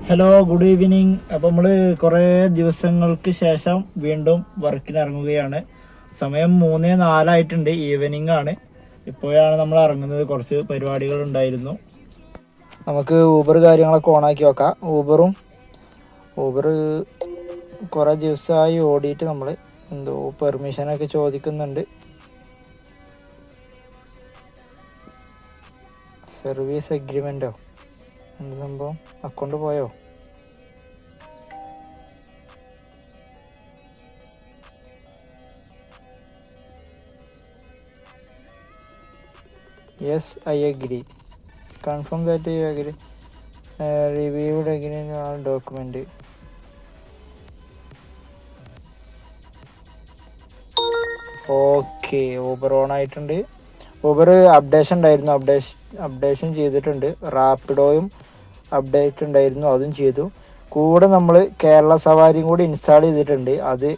Hello, good evening. അപ്പോൾ നമ്മൾ കുറേ ദിവസങ്ങൾക്ക് ശേഷം വീണ്ടും വർക്കിന് ഇറങ്ങുകയാണ്. സമയം 3:04 ഈവനിങ് ആണ്. ഇപ്പോഴാണ് നമ്മൾ ഇറങ്ങുന്നത്. കുറച്ച് പരിപാടികൾ ഉണ്ടായിരുന്നു. നമുക്ക് ഊബർ കാര്യങ്ങളൊക്കെ ഓണാക്കി നോക്കാം. ഊബർ കുറേ ദിവസമായി ഓടിയിട്ട് നമ്മൾ എന്തോ പെർമിഷനൊക്കെ ചോദിക്കുന്നുണ്ട്. സർവീസ് എഗ്രിമെൻറ്റോ എന്ത് സംഭവം? അക്കൗണ്ട് പോയോ? Yes, I agree. Confirm that you agree. Reviewed agree all document. Okay, Uber on ആയിട്ടുണ്ട്. ഊബർ അപ്ഡേഷൻ ഉണ്ടായിരുന്നു, അപ്ഡേഷൻ ചെയ്തിട്ടുണ്ട്. റാപ്പിഡോയും അപ്ഡേറ്റ് ഉണ്ടായിരുന്നു, അതും ചെയ്തു. കൂടെ നമ്മൾ കേരള സവാരിയും കൂടി ഇൻസ്റ്റാൾ ചെയ്തിട്ടുണ്ട്. അത്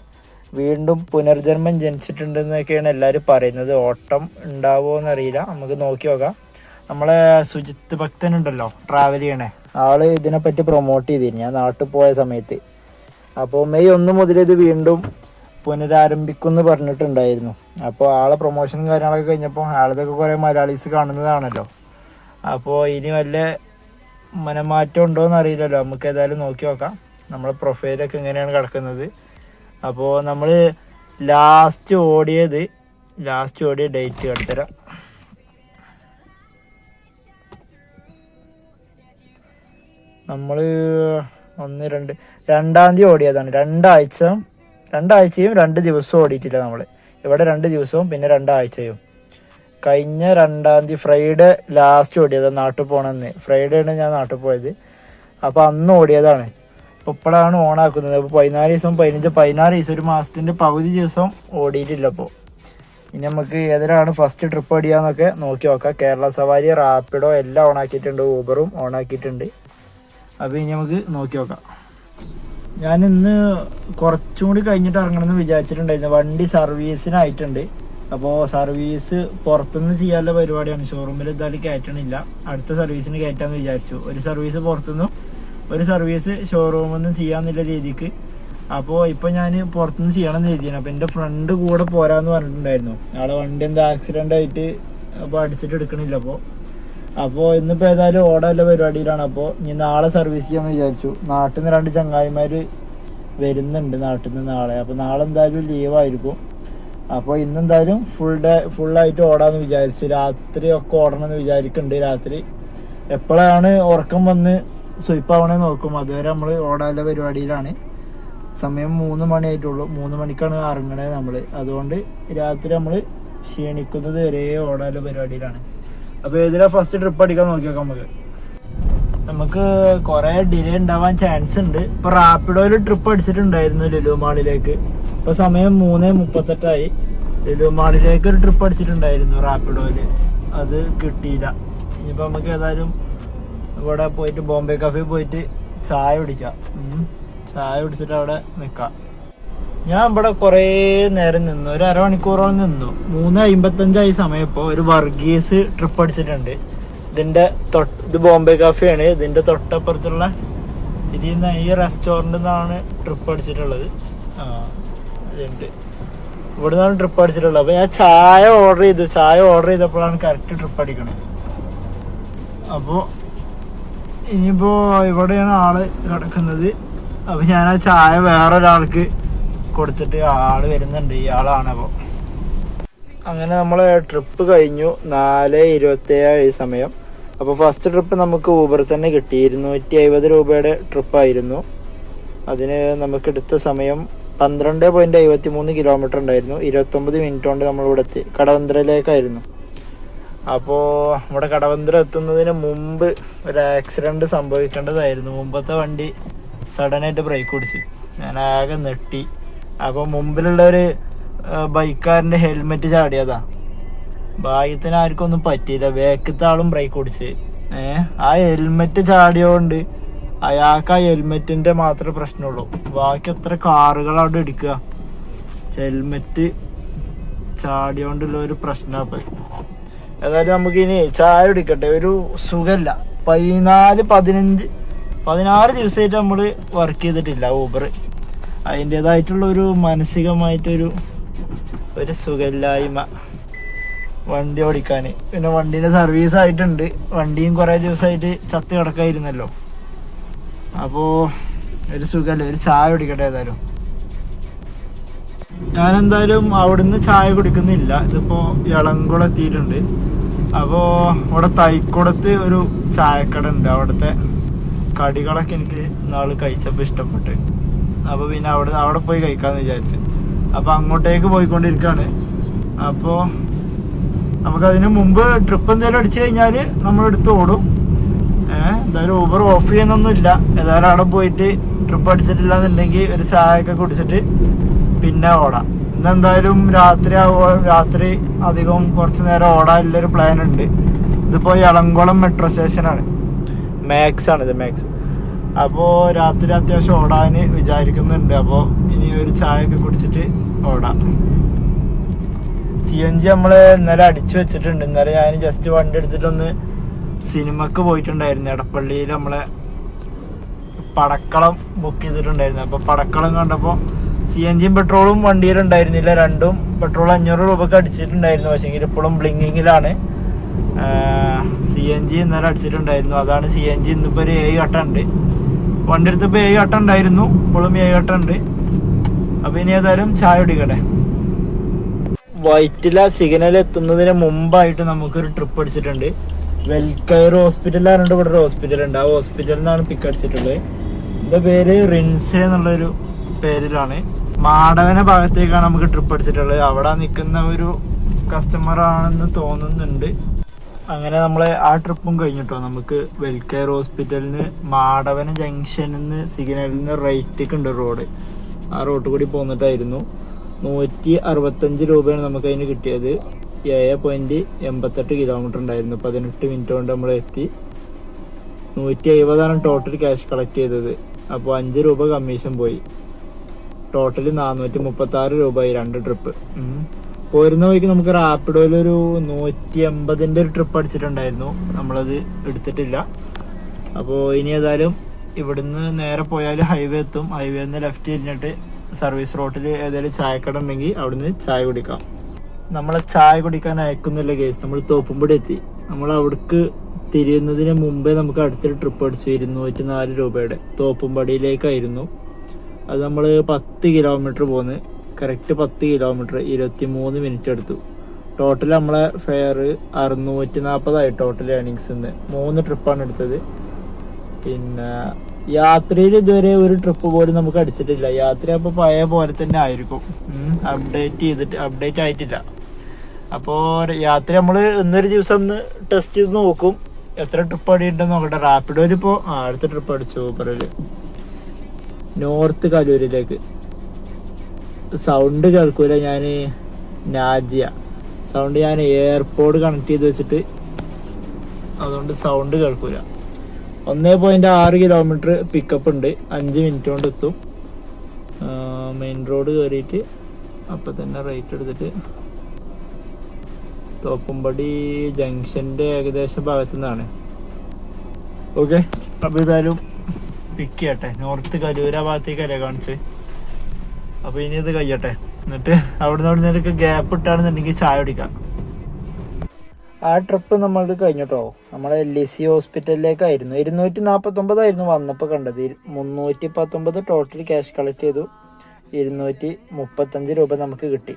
വീണ്ടും പുനർജന്മം ജനിച്ചിട്ടുണ്ടെന്നൊക്കെയാണ് എല്ലാവരും പറയുന്നത്. ഓട്ടം ഉണ്ടാവുമോ എന്നറിയില്ല, നമുക്ക് നോക്കി നോക്കാം. നമ്മളെ സുജിത്ത് ഭക്തൻ ഉണ്ടല്ലോ, ട്രാവൽ ചെയ്യണേ ആള് ഇതിനെപ്പറ്റി പ്രൊമോട്ട് ചെയ്തിരുന്നു ഞാൻ നാട്ടിൽ പോയ സമയത്ത്. അപ്പോൾ മെയ് 1 മുതൽ ഇത് വീണ്ടും പുനരാരംഭിക്കും എന്ന് പറഞ്ഞിട്ടുണ്ടായിരുന്നു. അപ്പോൾ ആളെ പ്രൊമോഷനും കാര്യങ്ങളൊക്കെ കഴിഞ്ഞപ്പോൾ ആളതൊക്കെ കുറേ മലയാളീസ് കാണുന്നതാണല്ലോ. അപ്പോൾ ഇനി വല്ല മനമാറ്റം ഉണ്ടോ എന്ന് അറിയില്ലല്ലോ. നമുക്ക് ഏതായാലും നോക്കി നോക്കാം നമ്മളെ പ്രൊഫൈലൊക്കെ എങ്ങനെയാണ് കിടക്കുന്നത്. അപ്പോൾ നമ്മൾ ലാസ്റ്റ് ഓടിയ ഡേറ്റ് എടുത്തരാം. നമ്മൾ 2 തീയതി ഓടിയതാണ്. രണ്ടാഴ്ചയും 2 ദിവസവും ഓടിയിട്ടില്ല നമ്മൾ. ഇവിടെ 2 ദിവസവും പിന്നെ 2 ആഴ്ചയും. കഴിഞ്ഞ 2 തീയതി ഫ്രൈഡേ ലാസ്റ്റ് ഓടിയതാണ്. നാട്ടിൽ പോകണമെന്ന് ഫ്രൈഡേ ആണ് ഞാൻ നാട്ടിൽ പോയത്. അപ്പോൾ അന്ന് ഓടിയതാണ്. അപ്പോൾ ഇപ്പോഴാണ് ഓണാക്കുന്നത്. അപ്പോൾ 14 ദിവസം 16 ദിവസം, ഒരു മാസത്തിൻ്റെ പകുതി ദിവസം ഓടിയിട്ടില്ല. അപ്പോൾ ഇനി നമുക്ക് ഏതിനാണ് ഫസ്റ്റ് ട്രിപ്പ് അടിയാന്നൊക്കെ നോക്കി നോക്കാം. കേരള സവാരി, റാപ്പിഡോ എല്ലാം ഓണാക്കിയിട്ടുണ്ട്, ഊബറും ഓണാക്കിയിട്ടുണ്ട്. അപ്പോൾ ഇനി നമുക്ക് നോക്കി നോക്കാം. ഞാൻ ഇന്ന് കുറച്ചും കൂടി കഴിഞ്ഞിട്ട് ഇറങ്ങണമെന്ന് വിചാരിച്ചിട്ടുണ്ടായിരുന്നു. വണ്ടി സർവീസിനായിട്ടുണ്ട്. അപ്പോൾ സർവീസ് പുറത്തുനിന്ന് ചെയ്യാനുള്ള പരിപാടിയാണ്. ഷോറൂമിൽ എന്തായാലും കയറ്റണില്ല. അടുത്ത സർവീസിന് കയറ്റാമെന്ന് വിചാരിച്ചു. ഒരു സർവീസ് പുറത്തുനിന്നും ഒരു സർവീസ് ഷോറൂമിൽ നിന്നും ചെയ്യാന്നുള്ള രീതിക്ക്. അപ്പോൾ ഇപ്പോൾ ഞാൻ പുറത്തുനിന്ന് ചെയ്യണമെന്ന് എഴുതിയാണ്. അപ്പോൾ എൻ്റെ ഫ്രണ്ട് കൂടെ പോരാന്ന് പറഞ്ഞിട്ടുണ്ടായിരുന്നു. ആളെ വണ്ടി എന്താ ആക്സിഡൻ്റ് ആയിട്ട് അപ്പോൾ അടിച്ചിട്ട് എടുക്കണില്ല. അപ്പോൾ ഇന്നിപ്പോൾ ഏതായാലും ഓടാനുള്ള പരിപാടിയിലാണ്. അപ്പോൾ ഇനി നാളെ സർവീസ് ചെയ്യാമെന്ന് വിചാരിച്ചു. നാട്ടിൽ നിന്ന് 2 ചങ്ങായിമാർ വരുന്നുണ്ട് നാട്ടിൽ നിന്ന് നാളെ. അപ്പോൾ നാളെ എന്തായാലും ലീവായിരിക്കും. അപ്പോൾ ഇന്നെന്തായാലും ഫുള്ളായിട്ട് ഓടാമെന്ന് വിചാരിച്ചു. രാത്രി ഒക്കെ ഓടണമെന്ന് വിചാരിക്കുന്നുണ്ട്. രാത്രി എപ്പോഴാണ് ഉറക്കം വന്ന് സ്വയ്പാവണമെന്ന് നോക്കും. അതുവരെ നമ്മൾ ഓടാനുള്ള പരിപാടിയിലാണ്. സമയം 3 മണിയായിട്ടുള്ളൂ. 3 മണിക്കാണ് ഇറങ്ങണത് നമ്മൾ. അതുകൊണ്ട് രാത്രി നമ്മൾ ക്ഷീണിക്കുന്നത് വരെ ഓടാനുള്ള പരിപാടിയിലാണ്. അപ്പോൾ ഏതിനാ ഫസ്റ്റ് ട്രിപ്പ് അടിക്കാൻ നോക്കി നോക്കാം. നമുക്ക് കുറേ ഡിലേ ഉണ്ടാവാൻ ചാൻസ് ഉണ്ട്. ഇപ്പോൾ റാപ്പിഡോയിൽ ട്രിപ്പ് അടിച്ചിട്ടുണ്ടായിരുന്നു ലുലു മാളിലേക്ക്. ഇപ്പോൾ സമയം 3:38 ലുലു മാളിലേക്ക് ഒരു ട്രിപ്പ് അടിച്ചിട്ടുണ്ടായിരുന്നു റാപ്പിഡോയിൽ. അത് കിട്ടിയില്ല. ഇനിയിപ്പോൾ നമുക്ക് ഏതായാലും ഇവിടെ പോയിട്ട് ബോംബെ കഫേ പോയിട്ട് ചായ കുടിക്കാം. ചായ കുടിച്ചിട്ട് അവിടെ നിൽക്കാം. ഞാൻ ഇവിടെ കുറേ നേരം നിന്നു, ഒരു അരമണിക്കൂറോളം നിന്നു. 3:55 സമയം. ഇപ്പോൾ ഒരു വർഗീസ് ട്രിപ്പ് അടിച്ചിട്ടുണ്ട്. ഇത് ബോംബെ കഫേയാണ്. ഇതിൻ്റെ തൊട്ടപ്പുറത്തുള്ള ഇതിൽ നിന്ന് ഈ റെസ്റ്റോറൻറ്റിൽ നിന്നാണ് ട്രിപ്പ് അടിച്ചിട്ടുള്ളത്. ഇതുണ്ട്, ഇവിടെ നിന്നാണ് ട്രിപ്പ് അടിച്ചിട്ടുള്ളത്. അപ്പോൾ ഞാൻ ചായ ഓർഡർ ചെയ്തപ്പോഴാണ് കറക്റ്റ് ട്രിപ്പ് അടിക്കണത്. അപ്പോൾ ഇനിയിപ്പോൾ ഇവിടെയാണ് ആള് കിടക്കുന്നത്. അപ്പോൾ ഞാൻ ആ ചായ വേറൊരാൾക്ക് കൊടുത്തിട്ട് ആള് വരുന്നുണ്ട്. ഇയാളാണ്. അപ്പോൾ അങ്ങനെ നമ്മൾ ട്രിപ്പ് കഴിഞ്ഞു. 4:27 സമയം. അപ്പോൾ ഫസ്റ്റ് ട്രിപ്പ് നമുക്ക് ഊബർ തന്നെ കിട്ടി. 250 രൂപയുടെ ട്രിപ്പായിരുന്നു. അതിന് നമുക്ക് എടുത്ത സമയം 12.53 കിലോമീറ്റർ ഉണ്ടായിരുന്നു. 29 മിനിറ്റ് കൊണ്ട് നമ്മളിവിടെ എത്തി. കടവന്ത്രയിലേക്കായിരുന്നു. അപ്പോൾ ഇവിടെ കടവന്ത്ര എത്തുന്നതിന് മുമ്പ് ഒരു ആക്സിഡൻറ്റ് സംഭവിക്കേണ്ടതായിരുന്നു. മുമ്പത്തെ വണ്ടി സഡനായിട്ട് ബ്രേക്ക് പിടിച്ചു. ഞാൻ ആകെ നെട്ടി. അപ്പോൾ മുമ്പിലുള്ള ഒരു ബൈക്കാരൻ്റെ ഹെൽമെറ്റ് ചാടിയതാ. ഭാഗ്യത്തിന് ആർക്കും ഒന്നും പറ്റിയില്ല. ബാക്കത്തെ ആളും ബ്രേക്ക് പിടിച്ച്. ആ ഹെൽമെറ്റ് ചാടിയോണ്ട് അയാൾക്ക് ആ ഹെൽമെറ്റിൻ്റെ മാത്രമേ പ്രശ്നമുള്ളൂ. ബാക്കി എത്ര കാറുകൾ അവിടെ ഇടിക്കുക. ഹെൽമെറ്റ് ചാടിയോണ്ടുള്ള ഒരു പ്രശ്നമാണ്. ഏതായാലും നമുക്കിനി ചായ കുടിക്കട്ടെ. ഒരു സുഖമില്ല. 14, 15 16 ദിവസമായിട്ട് നമ്മൾ വർക്ക് ചെയ്തിട്ടില്ല ഊബർ. അതിൻ്റേതായിട്ടുള്ളൊരു മാനസികമായിട്ടൊരു സുഖമില്ലായ്മ വണ്ടി ഓടിക്കാൻ. പിന്നെ വണ്ടീൻ്റെ സർവീസ് ആയിട്ടുണ്ട്. വണ്ടിയും കുറേ ദിവസമായിട്ട് ചത്ത് കിടക്കായിരുന്നല്ലോ. അപ്പോൾ ഒരു സുഖമല്ല, ഒരു ചായ കുടിക്കട്ടെ. ഏതായാലും ഞാനെന്തായാലും അവിടുന്ന് ചായ കുടിക്കുന്നില്ല. ഇതിപ്പോൾ ഇളംകുളം എത്തിയിട്ടുണ്ട്. അപ്പോൾ ഇവിടെ തൈക്കുളത്ത് ഒരു ചായക്കട ഉണ്ട്. അവിടുത്തെ കടികളൊക്കെ എനിക്ക് നാളെ കഴിച്ചപ്പോൾ ഇഷ്ടപ്പെട്ട്. അപ്പോൾ പിന്നെ അവിടെ പോയി കഴിക്കാമെന്ന് വിചാരിച്ച്. അപ്പോൾ അങ്ങോട്ടേക്ക് പോയിക്കൊണ്ടിരിക്കുകയാണ്. അപ്പോൾ നമുക്കതിന് മുമ്പ് ട്രിപ്പ് എന്തെങ്കിലും അടിച്ചു കഴിഞ്ഞാൽ നമ്മളെടുത്ത് ഓടും. എന്തായാലും ഊബർ ഓഫ് ചെയ്യുന്നൊന്നുമില്ല. ഏതായാലും അവിടെ പോയിട്ട് ട്രിപ്പ് അടിച്ചിട്ടില്ല എന്നുണ്ടെങ്കിൽ ഒരു ചായയൊക്കെ കുടിച്ചിട്ട് പിന്നെ ഓടാം. ഇന്നെന്തായാലും രാത്രി അധികം കുറച്ച് നേരം ഓടാനുള്ളൊരു പ്ലാൻ ഉണ്ട്. ഇതിപ്പോൾ ഇളംകുളം മെട്രോ സ്റ്റേഷനാണ്, മാക്സ് ആണ് ഇത്, മാക്സ്. അപ്പോൾ രാത്രി അത്യാവശ്യം ഓടാൻ വിചാരിക്കുന്നുണ്ട്. അപ്പോൾ ഇനി ഒരു ചായയൊക്കെ കുടിച്ചിട്ട് ഓടാം. CNG നമ്മൾ ഇന്നലെ അടിച്ചു വെച്ചിട്ടുണ്ട്. ഇന്നലെ ഞാൻ ജസ്റ്റ് വണ്ടി എടുത്തിട്ടൊന്ന് സിനിമക്ക് പോയിട്ടുണ്ടായിരുന്നു. എടപ്പള്ളിയിൽ നമ്മളെ പടക്കളം ബുക്ക് ചെയ്തിട്ടുണ്ടായിരുന്നു. അപ്പോൾ പടക്കളം കണ്ടപ്പോൾ CNGയും പെട്രോളും വണ്ടിയിലുണ്ടായിരുന്നില്ല. രണ്ടും പെട്രോൾ 500 രൂപക്ക് അടിച്ചിട്ടുണ്ടായിരുന്നു. പക്ഷേ ഇപ്പോഴും ബ്ലിങ്കിങ്ങിലാണ്. CNG ഇന്നലെ അടിച്ചിട്ടുണ്ടായിരുന്നു. അതാണ് CNG. ഇന്നിപ്പോൾ ഒരു 7 ഘട്ടം ഉണ്ട്. വണ്ടി എടുത്തപ്പോൾ 7 ഘട്ടം ഉണ്ടായിരുന്നു. ഇപ്പോഴും 7 ഘട്ടം ഉണ്ട്. അപ്പോൾ ഇനി ഏതായാലും ചായ കുടിക്കട്ടെ. വൈറ്റില സിഗ്നൽ എത്തുന്നതിന് മുമ്പായിട്ട് നമുക്കൊരു ട്രിപ്പ് അടിച്ചിട്ടുണ്ട്. വെൽക്കയർ ഹോസ്പിറ്റലാണ്. ഇവിടെ ഒരു ഹോസ്പിറ്റൽ ഉണ്ട്. ആ ഹോസ്പിറ്റലിൽ നിന്നാണ് പിക്ക് അടിച്ചിട്ടുള്ളത്. ഇതിൻ്റെ പേര് റിൻസെ എന്നുള്ളൊരു പേരിലാണ്. മാടവന ഭാഗത്തേക്കാണ് നമുക്ക് ട്രിപ്പ് അടിച്ചിട്ടുള്ളത്. അവിടെ നിൽക്കുന്ന ഒരു കസ്റ്റമർ ആണെന്ന് തോന്നുന്നുണ്ട്. അങ്ങനെ നമ്മൾ ആ ട്രിപ്പും കഴിഞ്ഞിട്ടോ. നമുക്ക് വെൽക്കയർ ഹോസ്പിറ്റലിന് മാടവന ജംഗ്ഷനിൽ നിന്ന് സിഗ്നലിൽ നിന്ന് റൈറ്റേക്ക് ഉണ്ട് റോഡ്. ആ റോഡ് കൂടി പോന്നിട്ടായിരുന്നു. 165 രൂപയാണ് നമുക്ക് അതിന് കിട്ടിയത്. 7.88 കിലോമീറ്റർ ഉണ്ടായിരുന്നു. 18 മിനിറ്റ് കൊണ്ട് നമ്മൾ എത്തി. 170 ടോട്ടൽ ക്യാഷ് കളക്ട് ചെയ്തത്. അപ്പോൾ 5 രൂപ കമ്മീഷൻ പോയി. ടോട്ടൽ 436 രൂപയായി 2 ട്രിപ്പ്. പോരുന്ന വഴിക്ക് നമുക്ക് റാപ്പിഡോയിലൊരു 180 ഒരു ട്രിപ്പ് അടിച്ചിട്ടുണ്ടായിരുന്നു. നമ്മളത് എടുത്തിട്ടില്ല. അപ്പോൾ ഇനി ഏതായാലും ഇവിടുന്ന് നേരെ പോയാൽ ഹൈവേ എത്തും. ഹൈവേ നിന്ന് ലെഫ്റ്റ് തിരിഞ്ഞിട്ട് സർവീസ് റോട്ടിൽ ഏതെങ്കിലും ചായക്കട ഉണ്ടെങ്കിൽ അവിടുന്ന് ചായ കുടിക്കാം. നമ്മളെ ചായ കുടിക്കാൻ അയക്കുന്നില്ല കേസ്. നമ്മൾ തോപ്പുംപടി എത്തി. നമ്മൾ അവിടേക്ക് തിരിയുന്നതിന് മുമ്പേ നമുക്ക് അടുത്തൊരു ട്രിപ്പ് അടിച്ചു. 204 രൂപയുടെ തോപ്പുംപടിയിലേക്കായിരുന്നു. അത് നമ്മൾ 10 കിലോമീറ്റർ പോന്ന്. കറക്റ്റ് 10 കിലോമീറ്റർ 23 മിനിറ്റ് എടുത്തു. ടോട്ടൽ നമ്മളെ ഫെയർ 640 ടോട്ടൽ ഏർണിങ്സ്. 3 ട്രിപ്പാണ് എടുത്തത്. പിന്നെ യാത്രയിൽ ഇതുവരെ ഒരു ട്രിപ്പ് പോലും നമുക്ക് അടിച്ചിട്ടില്ല. യാത്ര അപ്പോൾ പഴയ പോലെ തന്നെ ആയിരിക്കും. അപ്ഡേറ്റ് ആയിട്ടില്ല. അപ്പോൾ യാത്ര നമ്മൾ ഇന്നൊരു ദിവസം ഒന്ന് ടെസ്റ്റ് ചെയ്ത് നോക്കും എത്ര ട്രിപ്പ് അടിയിട്ടുണ്ടെന്ന് നോക്കട്ടെ. റാപ്പിഡോയിൽ ഇപ്പോൾ അടുത്ത ട്രിപ്പ് അടിച്ചു ഊബറിൽ നോർത്ത് കലൂരിലേക്ക്. സൗണ്ട് കേൾക്കൂല. ഞാൻ നാജിയ സൗണ്ട് ഞാൻ എയർപോർട്ട് കണക്ട് ചെയ്ത് വെച്ചിട്ട് അതുകൊണ്ട് സൗണ്ട് കേൾക്കൂല. 1.6 കിലോമീറ്റർ പിക്കപ്പ് ഉണ്ട്. 5 മിനിറ്റ് കൊണ്ട് എത്തും. മെയിൻ റോഡ് കയറിയിട്ട് അപ്പം തന്നെ റൈറ്റ് എടുത്തിട്ട് തോപ്പുംപടി ജംഗ്ഷൻ്റെ ഏകദേശം ഭാഗത്തു നിന്നാണ്. ഓക്കെ, അപ്പോൾ ഇതായാലും പിക്ക് ചെയ്യട്ടെ. നോർത്ത് കലൂര ഭാഗത്തേക്കല്ലേ കാണിച്ച്. അപ്പോൾ ഇനി ഇത് കഴിയട്ടെ. എന്നിട്ട് അവിടെ നിന്നൊക്കെ ഗ്യാപ്പ് ഇട്ടാണെന്നുണ്ടെങ്കിൽ ചായ കുടിക്കാം. ആ ട്രിപ്പ് നമ്മൾക്ക് കഴിഞ്ഞിട്ടോ. നമ്മളെ LIC ഹോസ്പിറ്റലിലേക്കായിരുന്നു. 249 വന്നപ്പോൾ കണ്ടത്. 319 ടോട്ടൽ ക്യാഷ് കളക്ട് ചെയ്തു. 235 രൂപ നമുക്ക് കിട്ടി.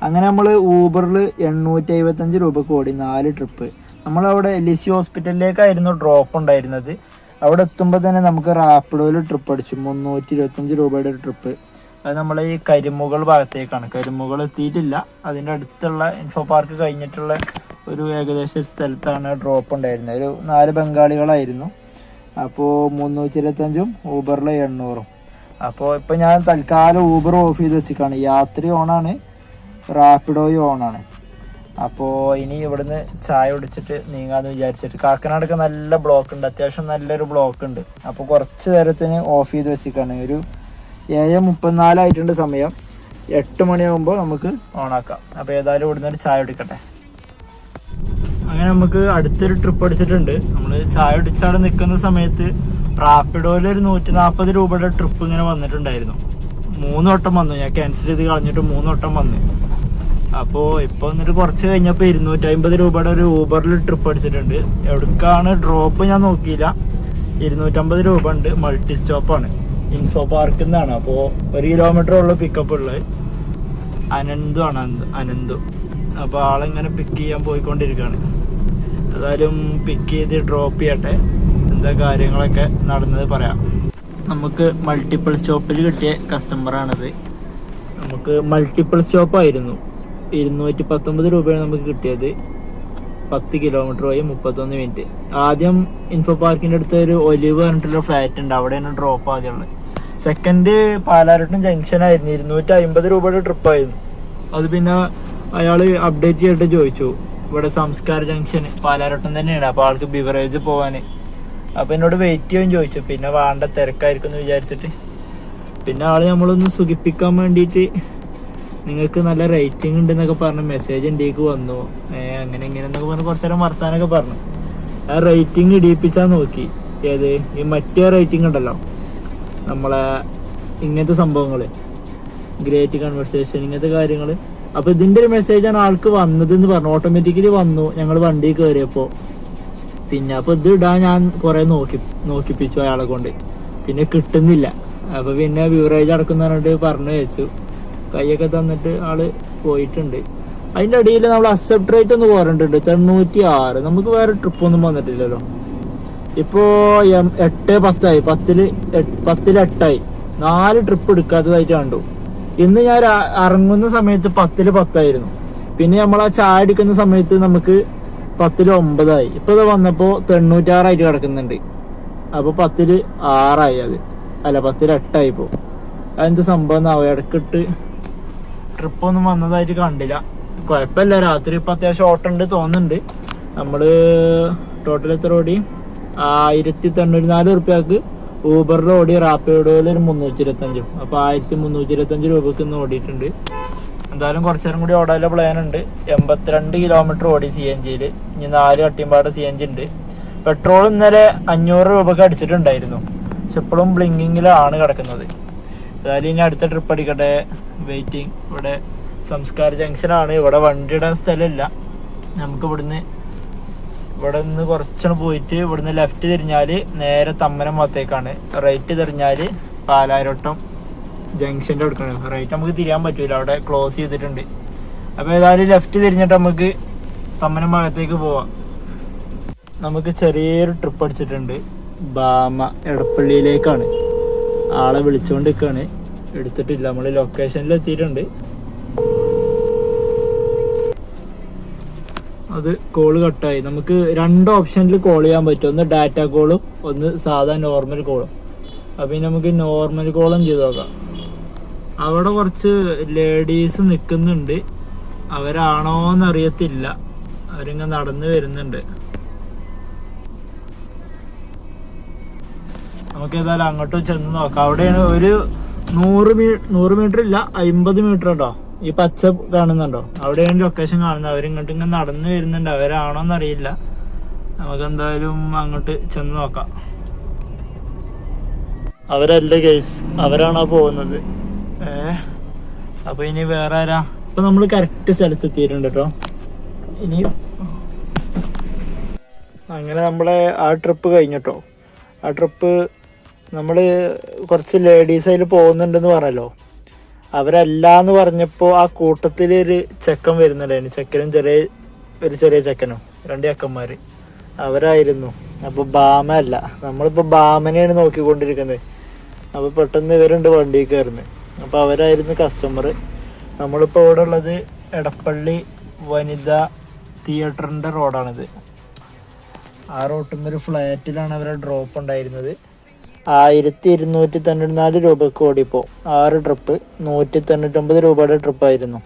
അങ്ങനെ നമ്മൾ ഊബറിൽ 875 രൂപക്ക് ഓടി 4 ട്രിപ്പ്. നമ്മളവിടെ LIC ഹോസ്പിറ്റലിലേക്കായിരുന്നു ഡ്രോപ്പ് ഉണ്ടായിരുന്നത്. അവിടെ എത്തുമ്പോൾ തന്നെ നമുക്ക് റാപ്പിഡോയിൽ ട്രിപ്പ് അടിച്ചു. 325 രൂപയുടെ ഒരു ട്രിപ്പ്. അത് നമ്മളെ ഈ കരിമുകൾ ഭാഗത്തേക്കാണ്. കരിമുകൾ എത്തിയിട്ടില്ല. അതിൻ്റെ അടുത്തുള്ള ഇൻഫോ പാർക്ക് കഴിഞ്ഞിട്ടുള്ള ഒരു ഏകദേശം സ്ഥലത്താണ് ഡ്രോപ്പ് ഉണ്ടായിരുന്നത്. ഒരു 4 ബംഗാളികളായിരുന്നു. അപ്പോൾ 325 ഊബറിൽ 800. അപ്പോൾ ഇപ്പോൾ ഞാൻ തൽക്കാലം ഊബർ ഓഫ് ചെയ്ത് വെച്ചിട്ടാണ്. യാത്രി ഓണാണ്, റാപ്പിഡോയും ഓണാണ്. അപ്പോൾ ഇനി ഇവിടുന്ന് ചായ കുടിച്ചിട്ട് നീങ്ങാമെന്ന് വിചാരിച്ചിട്ട്. കാക്കനാടൊക്കെ നല്ല ബ്ലോക്ക് ഉണ്ട്. അത്യാവശ്യം നല്ലൊരു ബ്ലോക്ക് ഉണ്ട്. അപ്പോൾ കുറച്ച് നേരത്തിന് ഓഫ് ചെയ്ത് വെച്ചിട്ടാണ്. ഒരു 7:34 ആയിട്ടുണ്ട് സമയം. 8 മണിയാകുമ്പോൾ നമുക്ക് ഓണാക്കാം. അപ്പോൾ ഏതായാലും ഇവിടുന്ന് ഒരു ചായ കുടിക്കട്ടെ. അങ്ങനെ നമുക്ക് അടുത്തൊരു ട്രിപ്പ് അടിച്ചിട്ടുണ്ട്. നമ്മൾ ചായ കുടിച്ചാൽ നിൽക്കുന്ന സമയത്ത് റാപ്പിഡോയിൽ ഒരു 140 രൂപയുടെ ട്രിപ്പ് ഇങ്ങനെ വന്നിട്ടുണ്ടായിരുന്നു. 3 വട്ടം വന്നു. ഞാൻ ക്യാൻസൽ ചെയ്ത് കളഞ്ഞിട്ട് 3 വട്ടം വന്നു. അപ്പോൾ ഇപ്പോൾ എന്നിട്ട് കുറച്ച് കഴിഞ്ഞപ്പോൾ 250 രൂപയുടെ ഒരു ഊബറിൽ ട്രിപ്പ് അടിച്ചിട്ടുണ്ട്. എവിടേക്കാണ് ഡ്രോപ്പ് ഞാൻ നോക്കിയില്ല. 250 രൂപ ഉണ്ട്. മൾട്ടി സ്റ്റോപ്പാണ്. ഇൻഫോ പാർക്കിൽ നിന്നാണ്. അപ്പോൾ 1 കിലോമീറ്റർ ഉള്ള പിക്കപ്പ് ഉള്ളത്. അനന്തു ആണ്, അനന്തു. അപ്പോൾ ആളിങ്ങനെ പിക്ക് ചെയ്യാൻ പോയിക്കൊണ്ടിരിക്കുകയാണ്. ഏതായാലും പിക്ക് ചെയ്ത് ഡ്രോപ്പ് ചെയ്യട്ടെ. എന്താ കാര്യങ്ങളൊക്കെ നടന്നത് പറയാം. നമുക്ക് മൾട്ടിപ്പിൾ സ്റ്റോപ്പിൽ കിട്ടിയ കസ്റ്റമറാണിത്. നമുക്ക് മൾട്ടിപ്പിൾ സ്റ്റോപ്പായിരുന്നു. 219 രൂപയാണ് നമുക്ക് കിട്ടിയത്. 10 കിലോമീറ്റർ പോയി 31 മിനിറ്റ്. ആദ്യം ഇൻഫോ പാർക്കിൻ്റെ അടുത്ത് ഒരു ഒലിവ് പറഞ്ഞിട്ടുള്ള ഫ്ലാറ്റ് ഉണ്ട്. അവിടെയാണ് ഡ്രോപ്പ് ആദ്യമുള്ളത്. സെക്കൻഡ് പാലാരട്ടം ജംഗ്ഷനായിരുന്നു. 250 രൂപയുടെ ട്രിപ്പായിരുന്നു. അത് പിന്നെ അയാൾ അപ്ഡേറ്റ് ചെയ്തിട്ട് ചോദിച്ചു, ഇവിടെ സംസ്കാര ജംഗ്ഷൻ പാലാരട്ടം തന്നെയാണ്, അപ്പോൾ ആൾക്ക് ബിവറേജ് പോകാൻ. അപ്പോൾ എന്നോട് വെയിറ്റ് ചെയ്യാൻ ചോദിച്ചു. പിന്നെ വേണ്ട, തിരക്കായിരിക്കും എന്ന് വിചാരിച്ചിട്ട് പിന്നെ ആൾ നമ്മളൊന്ന് സുഖിപ്പിക്കാൻ വേണ്ടിയിട്ട് നിങ്ങൾക്ക് നല്ല റേറ്റിംഗ് ഉണ്ടെന്നൊക്കെ പറഞ്ഞ് മെസ്സേജ് ഇന്ത്യക്ക് വന്നു, അങ്ങനെ ഇങ്ങനെ എന്നൊക്കെ പറഞ്ഞ് കുറച്ച് നേരം വർത്താനൊക്കെ പറഞ്ഞു. ആ റേറ്റിംഗ് ഇടിയിപ്പിച്ചാൽ നോക്കി. ഏത് ഈ മറ്റേ റേറ്റിംഗ് ഉണ്ടല്ലോ, നമ്മളെ ഇങ്ങനത്തെ സംഭവങ്ങൾ, ഗ്രേറ്റ് കൺവെർസേഷൻ, ഇങ്ങനത്തെ കാര്യങ്ങൾ. അപ്പോൾ ഇതിൻ്റെ ഒരു മെസ്സേജാണ് ആൾക്ക് വന്നതെന്ന് പറഞ്ഞു. ഓട്ടോമാറ്റിക്കലി വന്നു ഞങ്ങൾ വണ്ടി കയറിയപ്പോൾ. പിന്നെ അപ്പോൾ ഇത് ഇടാൻ ഞാൻ കുറേ നോക്കിപ്പിച്ചു അയാളെ കൊണ്ട്. പിന്നെ കിട്ടുന്നില്ല. അപ്പോൾ പിന്നെ ബിവറേജ് അടക്കുന്ന പറഞ്ഞിട്ട് പറഞ്ഞു വെച്ചു. കൈയൊക്കെ തന്നിട്ട് ആള് പോയിട്ടുണ്ട്. അതിൻ്റെ ഇടയിൽ നമ്മൾ അക്സെപ്റ്റ് റേറ്റ് ഒന്ന് പറഞ്ഞിട്ടുണ്ട് 96. നമുക്ക് വേറെ ട്രിപ്പൊന്നും വന്നിട്ടില്ലല്ലോ. ഇപ്പോൾ 8-10 10-10 8 4 ട്രിപ്പ് എടുക്കാത്തതായിട്ട് കണ്ടു. ഇന്ന് ഞാൻ ഇറങ്ങുന്ന സമയത്ത് 10-10 പിന്നെ നമ്മൾ ആ ചായ എടുക്കുന്ന സമയത്ത് നമുക്ക് 10-9. ഇപ്പോൾ ഇത് വന്നപ്പോൾ 96 കിടക്കുന്നുണ്ട്. അപ്പോൾ 10-6 അത്. അല്ല 10-8 ഇപ്പോൾ. അതെന്ത് സംഭവം എന്നാവും. ഇടക്കിട്ട് ട്രിപ്പൊന്നും വന്നതായിട്ട് കണ്ടില്ല. കുഴപ്പമില്ല. രാത്രി ഇപ്പം അത്യാവശ്യം ഓട്ടമുണ്ട് തോന്നുന്നുണ്ട്. നമ്മൾ ടോട്ടൽ എത്ര ഓടി? 1094 റുപ്യക്ക് ഊബറിൽ ഓടി. റാപ്പിഡോയിൽ ഒരു 325. അപ്പോൾ 1325 രൂപക്ക് ഇന്ന് ഓടിയിട്ടുണ്ട്. എന്തായാലും കുറച്ചു നേരം കൂടി ഓടാനുള്ള പ്ലാൻ ഉണ്ട്. 82 കിലോമീറ്റർ ഓടി CNGയിൽ. ഇനി 4 കട്ടിമ്പാട് CNG ഉണ്ട്. പെട്രോൾ ഇന്നലെ 500 രൂപക്ക് അടിച്ചിട്ടുണ്ടായിരുന്നു. പക്ഷെ ഇപ്പോഴും ബ്ലിങ്കിങ്ങിലാണ് കിടക്കുന്നത്. എന്തായാലും ഇനി അടുത്ത ട്രിപ്പ് അടിക്കട്ടെ. വെയിറ്റിംഗ്. ഇവിടെ സംസ്കാര ജംഗ്ഷനാണ്. ഇവിടെ വണ്ടി ഇടാൻ സ്ഥലമില്ല. നമുക്ക് ഇവിടെ നിന്ന് കുറച്ചാണ് പോയിട്ട് ഇവിടുന്ന് ലെഫ്റ്റ് തിരിഞ്ഞാൽ നേരെ തമ്മനം ഭാഗത്തേക്കാണ്. റൈറ്റ് തിരിഞ്ഞാൽ പാലാരോട്ടം ജംഗ്ഷൻ്റെ അടുക്കാണ്. റൈറ്റ് നമുക്ക് തിരിയാൻ പറ്റില്ല, അവിടെ ക്ലോസ് ചെയ്തിട്ടുണ്ട്. അപ്പോൾ ഏതായാലും ലെഫ്റ്റ് തിരിഞ്ഞിട്ട് നമുക്ക് തമ്മനം ഭാഗത്തേക്ക് പോവാം. നമുക്ക് ചെറിയൊരു ട്രിപ്പ് അടിച്ചിട്ടുണ്ട്. ബാമ എടപ്പള്ളിയിലേക്കാണ്. ആളെ വിളിച്ചുകൊണ്ട് നിൽക്കുകയാണ്. എടുത്തിട്ടില്ല. നമ്മൾ ലൊക്കേഷനിൽ എത്തിയിട്ടുണ്ട്. അത് കോള് കട്ടായി. നമുക്ക് 2 ഓപ്ഷനിൽ കോൾ ചെയ്യാൻ പറ്റും. ഒന്ന് ഡാറ്റ കോളും ഒന്ന് സാധാ നോർമൽ കോളും. അപ്പം ഇനി നമുക്ക് നോർമൽ കോളും ചെയ്ത് നോക്കാം. അവിടെ കുറച്ച് ലേഡീസ് നിൽക്കുന്നുണ്ട്. അവരാണോന്നറിയത്തില്ല. അവരിങ്ങനെ നടന്ന് വരുന്നുണ്ട്. നമുക്ക് ഏതായാലും അങ്ങോട്ടും ചെന്ന് നോക്കാം. അവിടെയാണ് ഒരു 100 മീറ്റർ ഇല്ല, 50 മീറ്റർ ഉണ്ടോ ഈ പച്ച കാണുന്നുണ്ടോ? അവിടെയാണ് ലൊക്കേഷൻ കാണുന്നത്. അവരിങ്ങോട്ട് ഇങ്ങനെ നടന്ന് വരുന്നുണ്ട്. അവരാണോന്നറിയില്ല. നമുക്ക് എന്തായാലും അങ്ങോട്ട് ചെന്ന് നോക്കാം. അവരല്ല ഗൈസ്, അവരാണോ പോകുന്നത്? അപ്പൊ ഇനി വേറെ ആരാ? ഇപ്പൊ നമ്മൾ കറക്റ്റ് സ്ഥലത്ത് എത്തിയിട്ടുണ്ട് കേട്ടോ. ഇനി അങ്ങനെ നമ്മളെ ആ ട്രിപ്പ് കഴിഞ്ഞിട്ടോ. ആ ട്രിപ്പ് നമ്മൾ കുറച്ച് ലേഡീസ് അതിൽ പോകുന്നുണ്ടെന്ന് പറഞ്ഞല്ലോ. അവരല്ലാന്ന് പറഞ്ഞപ്പോൾ ആ കൂട്ടത്തിലൊരു ചെക്കൻ വരുന്നുണ്ടായിരുന്നു. ചെക്കനും ചെറിയ ചെക്കനും 2 ചെക്കന്മാർ അവരായിരുന്നു. അപ്പോൾ ബാമ അല്ല, നമ്മളിപ്പോൾ ബാമനെയാണ് നോക്കിക്കൊണ്ടിരിക്കുന്നത്. അപ്പോൾ പെട്ടെന്ന് ഇവരുണ്ട് വണ്ടി കയറുന്നത്. അപ്പോൾ അവരായിരുന്നു കസ്റ്റമർ. നമ്മളിപ്പോൾ ഇവിടെ ഉള്ളത് എടപ്പള്ളി വനിതാ തിയേറ്ററിൻ്റെ റോഡാണിത്. ആ റോട്ടിൽ ഒരു ഫ്ലാറ്റിലാണ് അവരെ ഡ്രോപ്പ് ഉണ്ടായിരുന്നത്. 1294 രൂപക്ക് ഓടിപ്പോൾ 6 ട്രിപ്പ് 199 രൂപയുടെ ട്രിപ്പായിരുന്നു.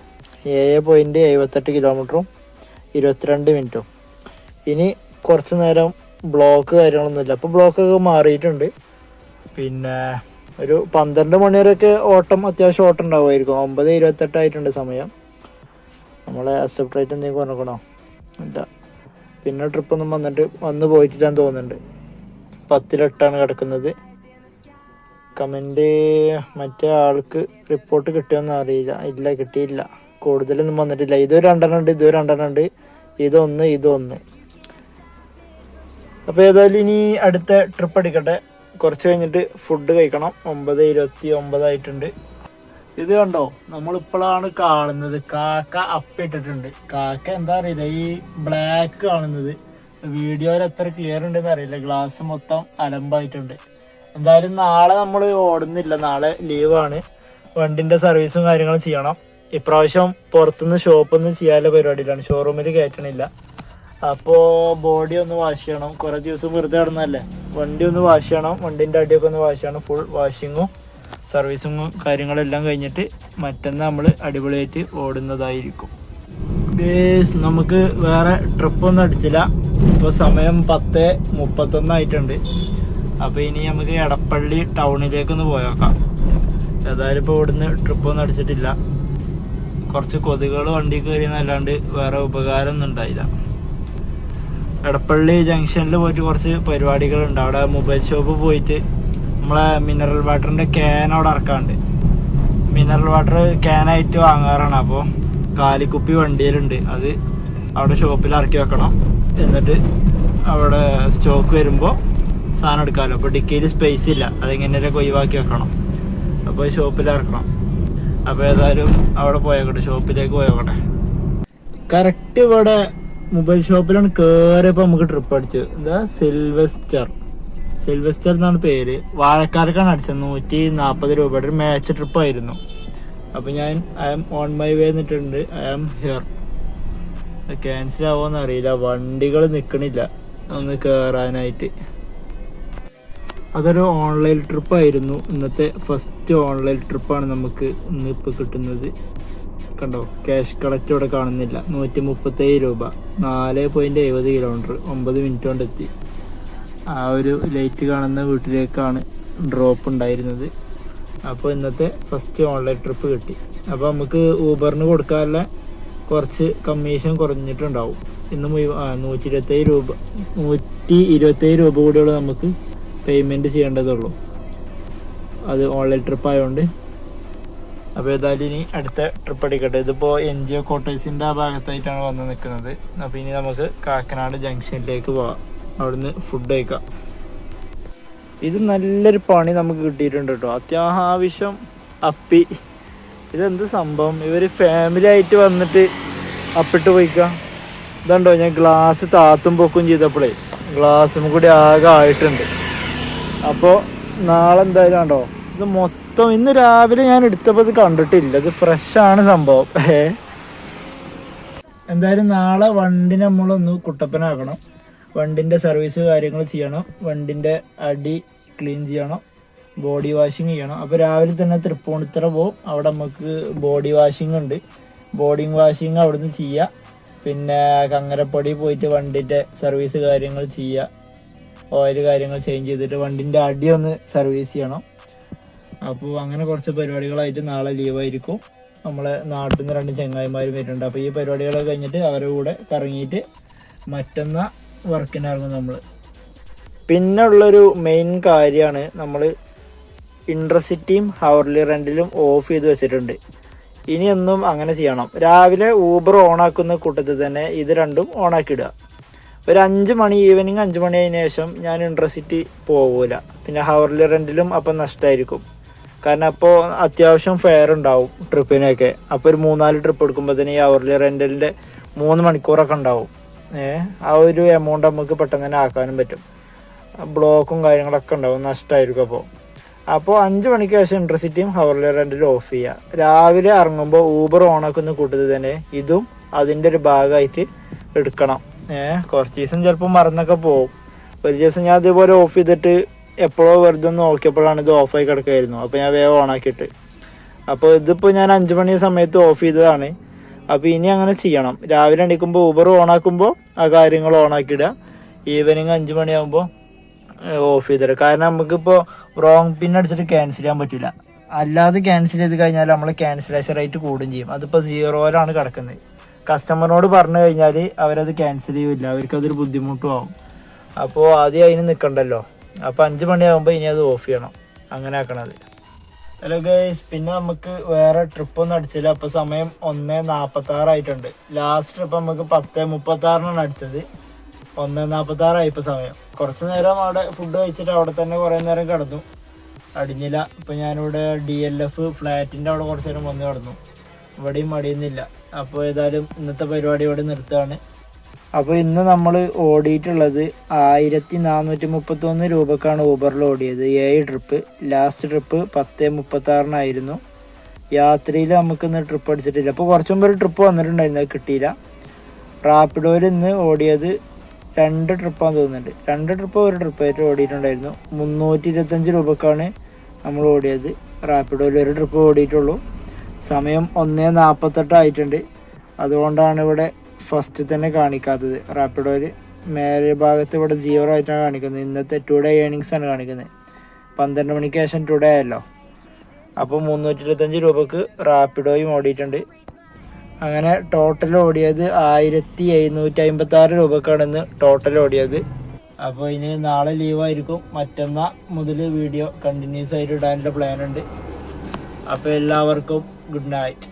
7.78 കിലോമീറ്ററും 22 മിനിറ്റും. ഇനി കുറച്ച് നേരം ബ്ലോക്ക് കാര്യങ്ങളൊന്നുമില്ല. അപ്പോൾ ബ്ലോക്കൊക്കെ മാറിയിട്ടുണ്ട്. പിന്നെ ഒരു 12 മണി വരെയൊക്കെ ഓട്ടം, അത്യാവശ്യം ഓട്ടം ഉണ്ടാവുമായിരിക്കും. 9:28 ആയിട്ടുണ്ട് സമയം. നമ്മളെ അക്സെപ്റ്റ് റേറ്റ് എന്തെങ്കിലും പറഞ്ഞോ? ഇല്ല. പിന്നെ ട്രിപ്പൊന്നും വന്ന് പോയിട്ടില്ലാന്ന് തോന്നുന്നുണ്ട്. 10-8 കിടക്കുന്നത്. കമൻറ്റ് മറ്റേ ആൾക്ക് റിപ്പോർട്ട് കിട്ടിയോന്നും അറിയില്ല. ഇല്ല, കിട്ടിയില്ല. കൂടുതലൊന്നും വന്നിട്ടില്ല. ഇതൊരു 2 ഉണ്ട്, ഇതൊരു 2 ഉണ്ട്, ഇതൊന്ന്. അപ്പോൾ ഏതായാലും ഇനി അടുത്ത ട്രിപ്പ് അടിക്കട്ടെ. കുറച്ച് കഴിഞ്ഞിട്ട് ഫുഡ് കഴിക്കണം. 9:29 ആയിട്ടുണ്ട്. ഇത് കണ്ടോ, നമ്മളിപ്പോഴാണ് കാണുന്നത് കാക്ക അപ്പിട്ടിട്ടുണ്ട്. കാക്ക എന്താ അറിയില്ല, ഈ ബ്ലാക്ക് കാണുന്നത് വീഡിയോയിൽ എത്ര ക്ലിയർ ഉണ്ടെന്ന് അറിയില്ല. ഗ്ലാസ് മൊത്തം അലമ്പായിട്ടുണ്ട്. എന്തായാലും നാളെ നമ്മൾ ഓടുന്നില്ല, നാളെ ലീവാണ്. വണ്ടിൻ്റെ സർവീസും കാര്യങ്ങളും ചെയ്യണം. ഇപ്രാവശ്യം പുറത്തുനിന്ന് ഷോപ്പിൽ നിന്ന് ചെയ്യാനുള്ള പരിപാടിയിലാണ്, ഷോറൂമിൽ കയറ്റണില്ല. അപ്പോൾ ബോഡി ഒന്ന് വാഷ് ചെയ്യണം. കുറേ ദിവസം വെറുതെ കിടന്നല്ലേ, വണ്ടി ഒന്ന് വാഷ് ചെയ്യണം. വണ്ടിൻ്റെ അടിയൊക്കെ ഒന്ന് വാഷ് ചെയ്യണം. ഫുൾ വാഷിങ്ങും സർവീസിങ്ങും കാര്യങ്ങളെല്ലാം കഴിഞ്ഞിട്ട് മറ്റന്നാൾ നമ്മൾ അടിപൊളിയായിട്ട് ഓടുന്നതായിരിക്കും. നമുക്ക് വേറെ ട്രിപ്പൊന്നും അടിച്ചില്ല. ഇപ്പോൾ സമയം 10:31 ആയിട്ടുണ്ട്. അപ്പോൾ ഇനി നമുക്ക് എടപ്പള്ളി ടൗണിലേക്കൊന്ന് പോയേക്കാം. ഏതായാലും ഇപ്പോൾ ഇവിടുന്ന് ട്രിപ്പൊന്നും അടിച്ചിട്ടില്ല. കുറച്ച് കൊതുകുകൾ വണ്ടി കയറിയെന്നല്ലാണ്ട് വേറെ ഉപകാരമൊന്നും ഉണ്ടായില്ല. എടപ്പള്ളി ജംഗ്ഷനിൽ പോയിട്ട് കുറച്ച് പരിപാടികളുണ്ട്. അവിടെ മൊബൈൽ ഷോപ്പ് പോയിട്ട് നമ്മളെ മിനറൽ വാട്ടറിൻ്റെ ക്യാൻ അവിടെ ഇറക്കാണ്ട്. Mineral water ക്യാനായിട്ട് വാങ്ങാറാണ്. അപ്പോൾ കാലിക്കുപ്പി വണ്ടിയിലുണ്ട്, അത് അവിടെ ഷോപ്പിൽ ഇറക്കി വെക്കണം. എന്നിട്ട് അവിടെ സ്റ്റോക്ക് വരുമ്പോൾ സാധനം എടുക്കാമല്ലോ. അപ്പോൾ ഡിക്കിയിൽ സ്പേസ് ഇല്ല, അതെങ്ങനെയൊക്കെ ഒഴിവാക്കി വെക്കണം. അപ്പോൾ ഷോപ്പിൽ ഇറക്കണം. അപ്പോൾ ഏതായാലും അവിടെ പോയേക്കട്ടെ, ഷോപ്പിലേക്ക് പോയേക്കട്ടെ. കറക്റ്റ് ഇവിടെ മൊബൈൽ ഷോപ്പിലാണ് കയറിയപ്പോൾ നമുക്ക് ട്രിപ്പ് അടിച്ചു. എന്താ സിൽവസ്റ്റർ എന്നാണ് പേര്. വാഴക്കാർക്കാണ് അടിച്ചത്. 140 രൂപയുടെ ഒരു മാച്ച് ട്രിപ്പായിരുന്നു. അപ്പോൾ ഞാൻ I am on my way എന്നിട്ടുണ്ട്. I am here. ക്യാൻസൽ ആവുമെന്ന് അറിയില്ല, വണ്ടികൾ നിൽക്കണില്ല ഒന്ന് കയറാനായിട്ട്. അതൊരു ഓൺലൈൻ ട്രിപ്പായിരുന്നു. ഇന്നത്തെ ഫസ്റ്റ് ഓൺലൈൻ ട്രിപ്പാണ് നമുക്ക് ഇന്നിപ്പോൾ കിട്ടുന്നത്. കണ്ടോ, ക്യാഷ് കളക്ട് ഇവിടെ കാണുന്നില്ല. 137 രൂപ, 4.70 കിലോമീറ്റർ, 9 മിനിറ്റ് കൊണ്ട് എത്തി. ആ ഒരു ലൈറ്റ് കാണുന്ന വീട്ടിലേക്കാണ് ഡ്രോപ്പ് ഉണ്ടായിരുന്നത്. അപ്പോൾ ഇന്നത്തെ ഫസ്റ്റ് ഓൺലൈൻ ട്രിപ്പ് കിട്ടി. അപ്പോൾ നമുക്ക് ഊബറിന് കൊടുക്കാനുള്ള കുറച്ച് കമ്മീഷൻ കുറഞ്ഞിട്ടുണ്ടാവും. ഇന്ന് 127 രൂപ കൂടിയുള്ള നമുക്ക് പേയ്മെൻറ്റ് ചെയ്യേണ്ടതുള്ളൂ. അത് ഓൺലൈൻ ട്രിപ്പ് ആയതുകൊണ്ട്. അപ്പോൾ ഏതായാലും ഇനി അടുത്ത ട്രിപ്പ് അടിക്കട്ടെ. ഇതിപ്പോൾ NGO ക്വാർട്ടേഴ്സിൻ്റെ ആ ഭാഗത്തായിട്ടാണ് വന്ന് നിൽക്കുന്നത്. അപ്പോൾ ഇനി നമുക്ക് കാക്കനാട് ജംഗ്ഷനിലേക്ക് പോവാം, അവിടുന്ന് ഫുഡ് കഴിക്കാം. ഇത് നല്ലൊരു പണി നമുക്ക് കിട്ടിയിട്ടുണ്ട് കേട്ടോ, അത്യാവശ്യം അപ്പി. ഇതെന്ത് സംഭവം, ഇവർ ഫാമിലി ആയിട്ട് വന്നിട്ട് അപ്പിട്ട് പോയിക്കാം. ഇതുണ്ടോ, ഞാൻ ഗ്ലാസ് താത്തും പൊക്കും ചെയ്തപ്പോഴേ ഗ്ലാസ്സും കൂടി ആകെ ആയിട്ടുണ്ട്. അപ്പോൾ നാളെ എന്തായാലും കണ്ടോ, ഇത് മൊത്തം ഇന്ന് രാവിലെ ഞാൻ എടുത്തപ്പോൾ ഇത് കണ്ടിട്ടില്ല. ഇത് ഫ്രഷാണ് സംഭവം. എന്തായാലും നാളെ വണ്ടി നമ്മളൊന്ന് കുട്ടപ്പനാക്കണം. വണ്ടിൻ്റെ സർവീസ് കാര്യങ്ങൾ ചെയ്യണം, വണ്ടിൻ്റെ അടി ക്ലീൻ ചെയ്യണം, ബോഡി വാഷിങ് ചെയ്യണം. അപ്പോൾ രാവിലെ തന്നെ തൃപ്പൂണിത്തറ പോവും. അവിടെ നമുക്ക് ബോഡി വാഷിംഗ് ഉണ്ട്. ബോഡി വാഷിങ് അവിടുന്ന് ചെയ്യുക. പിന്നെ കങ്ങരപ്പൊടി പോയിട്ട് വണ്ടിൻ്റെ സർവീസ് കാര്യങ്ങൾ ചെയ്യുക, ഓയിൽ കാര്യങ്ങൾ ചേഞ്ച് ചെയ്തിട്ട് വണ്ടിൻ്റെ അടി ഒന്ന് സർവീസ് ചെയ്യണം. അപ്പോൾ അങ്ങനെ കുറച്ച് പരിപാടികളായിട്ട് നാളെ ലീവായിരിക്കും. നമ്മളെ നാട്ടിൽ നിന്ന് 2 ചങ്ങായിമാരും വരുന്നുണ്ട്. അപ്പോൾ ഈ പരിപാടികളൊക്കെ കഴിഞ്ഞിട്ട് അവരുടെ കൂടെ കറങ്ങിയിട്ട് മറ്റന്നാൾ വർക്കിനിറങ്ങും നമ്മൾ. പിന്നെ ഉള്ളൊരു മെയിൻ കാര്യമാണ്, നമ്മൾ ഇൻട്രസിറ്റിയും ഹവർലി റെൻറ്റിലും ഓഫ് ചെയ്ത് വെച്ചിട്ടുണ്ട്. ഇനിയൊന്നും അങ്ങനെ ചെയ്യണം. രാവിലെ ഊബർ ഓണാക്കുന്ന കൂട്ടത്തിൽ തന്നെ ഇത് രണ്ടും ഓണാക്കിയിടുക. ഒരു 5 മണി, ഈവനിങ് 5 മണി ആയതിനു ശേഷം ഞാൻ ഇൻട്രസിറ്റി പോകൂല. പിന്നെ ഹവർലി റെൻറ്റിലും അപ്പം നഷ്ടമായിരിക്കും. കാരണം അപ്പോൾ അത്യാവശ്യം ഫെയർ ഉണ്ടാവും ട്രിപ്പിനൊക്കെ. അപ്പോൾ ഒരു 3-4 ട്രിപ്പ് എടുക്കുമ്പോൾ തന്നെ ഈ ഹവർലി റെൻറ്റലിൻ്റെ 3 മണിക്കൂറൊക്കെ ഉണ്ടാവും. ആ ഒരു എമൗണ്ട് നമുക്ക് പെട്ടെന്ന് തന്നെ ആക്കാനും പറ്റും. ബ്ലോക്കും കാര്യങ്ങളൊക്കെ ഉണ്ടാവും, നഷ്ടമായിരിക്കും. അപ്പോൾ 5 മണിക്ക് ശേഷം ഇൻട്രസിറ്റിയും ഹവർലി റെൻറ്റിലും ഓഫ് ചെയ്യുക. രാവിലെ ഇറങ്ങുമ്പോൾ ഊബർ ഓണാക്കുന്ന കൂട്ടത്തിൽ തന്നെ ഇതും അതിൻ്റെ ഒരു ഭാഗമായിട്ട് എടുക്കണം. കുറച്ച് ദിവസം ചിലപ്പോൾ മറന്നൊക്കെ പോകും. ഒരു ദിവസം ഞാൻ അതേപോലെ ഓഫ് ചെയ്തിട്ട് എപ്പോഴോ വെറുതെ ഒന്ന് നോക്കിയപ്പോഴാണ് ഇത് ഓഫായി കിടക്കുകയായിരുന്നു. അപ്പോൾ ഞാൻ വേഗം ഓണാക്കിയിട്ട്, അപ്പോൾ ഇതിപ്പോൾ ഞാൻ 5 മണി സമയത്ത് ഓഫ് ചെയ്തതാണ്. അപ്പോൾ ഇനി അങ്ങനെ ചെയ്യണം. രാവിലെ എണീക്കുമ്പോൾ ഊബർ ഓണാക്കുമ്പോൾ ആ കാര്യങ്ങൾ ഓണാക്കിയിടുക. ഈവനിങ് 5 മണിയാകുമ്പോൾ ഓഫ് ചെയ്തിടുക. കാരണം നമുക്കിപ്പോൾ റോങ് പിൻ അടിച്ചിട്ട് ക്യാൻസൽ ചെയ്യാൻ പറ്റില്ല. അല്ലാതെ ക്യാൻസൽ ചെയ്ത് കഴിഞ്ഞാൽ നമ്മൾ ക്യാൻസലേഷൻ റേറ്റ് കൂടുകയും ചെയ്യും. അതിപ്പോൾ 0-ലാണ് കിടക്കുന്നത്. കസ്റ്റമറിനോട് പറഞ്ഞു കഴിഞ്ഞാൽ അവരത് ക്യാൻസൽ ചെയ്യില്ല, അവർക്കതൊരു ബുദ്ധിമുട്ടും ആവും. അപ്പോൾ ആദ്യം അതിന് നിൽക്കണ്ടല്ലോ. അപ്പോൾ 5 മണിയാകുമ്പോൾ ഇനി അത് ഓഫ് ചെയ്യണം. അങ്ങനെ ആക്കണത്. ഹലോ ഗൈസ്, പിന്നെ നമുക്ക് വേറെ ട്രിപ്പൊന്നും അടിച്ചില്ല. അപ്പോൾ സമയം 1:46 ആയിട്ടുണ്ട്. ലാസ്റ്റ് ട്രിപ്പ് നമുക്ക് 10:36 അടിച്ചത്. 1:46 ഇപ്പോൾ സമയം. കുറച്ച് നേരം അവിടെ ഫുഡ് കഴിച്ചിട്ട് അവിടെ തന്നെ കുറേ നേരം കിടന്നു, അടിഞ്ഞില്ല. ഇപ്പോൾ ഞാനിവിടെ DLF ഫ്ലാറ്റിൻ്റെ അവിടെ കുറച്ച് നേരം വന്ന് കിടന്നു. ഇവിടെയും അടിയുന്നില്ല. അപ്പോൾ ഏതായാലും ഇന്നത്തെ പരിപാടി ഇവിടെ നിർത്തുകയാണ്. അപ്പോൾ ഇന്ന് നമ്മൾ ഓടിയിട്ടുള്ളത് 1431 രൂപക്കാണ് ഊബറിൽ ഓടിയത്. 7 ട്രിപ്പ്. ലാസ്റ്റ് ട്രിപ്പ് 10:36 യാത്രയിൽ നമുക്ക് ഇന്ന് ട്രിപ്പ് അടിച്ചിട്ടില്ല. അപ്പോൾ കുറച്ച് മുമ്പ് ഒരു ട്രിപ്പ് വന്നിട്ടുണ്ടായിരുന്നു, അത് കിട്ടിയില്ല. റാപ്പിഡോയിൽ ഇന്ന് ഓടിയത് 2 ട്രിപ്പാന്ന് തോന്നുന്നുണ്ട്. 2 ട്രിപ്പ് ഒരു ട്രിപ്പായിട്ട് ഓടിയിട്ടുണ്ടായിരുന്നു. 325 രൂപക്കാണ് നമ്മൾ ഓടിയത്. റാപ്പിഡോയിൽ ഒരു ട്രിപ്പ് ഓടിയിട്ടുള്ളൂ. സമയം 1:48 ആയിട്ടുണ്ട്. അതുകൊണ്ടാണ് ഇവിടെ ഫസ്റ്റ് തന്നെ കാണിക്കാത്തത്. റാപ്പിഡോയിൽ മേലെ ഭാഗത്ത് ഇവിടെ 0 ആയിട്ടാണ് കാണിക്കുന്നത്. ഇന്നത്തെ ടുഡേ ഏണിങ്സ് ആണ് കാണിക്കുന്നത്. 12 മണിക്ക് ശേഷം ടുഡേ ആയല്ലോ. അപ്പോൾ 325 രൂപക്ക് റാപ്പിഡോയും ഓടിയിട്ടുണ്ട്. അങ്ങനെ ടോട്ടൽ ഓടിയത് 1756 രൂപക്കാണ് ഇന്ന് ടോട്ടൽ ഓടിയത്. അപ്പോൾ ഇനി നാളെ ലീവായിരിക്കും. മറ്റന്നാൾ മുതൽ വീഡിയോ കണ്ടിന്യൂസ് ആയിട്ട് ഇടാനുള്ള പ്ലാൻ ഉണ്ട്. അപ്പോൾ എല്ലാവർക്കും ഗുഡ് നൈറ്റ്.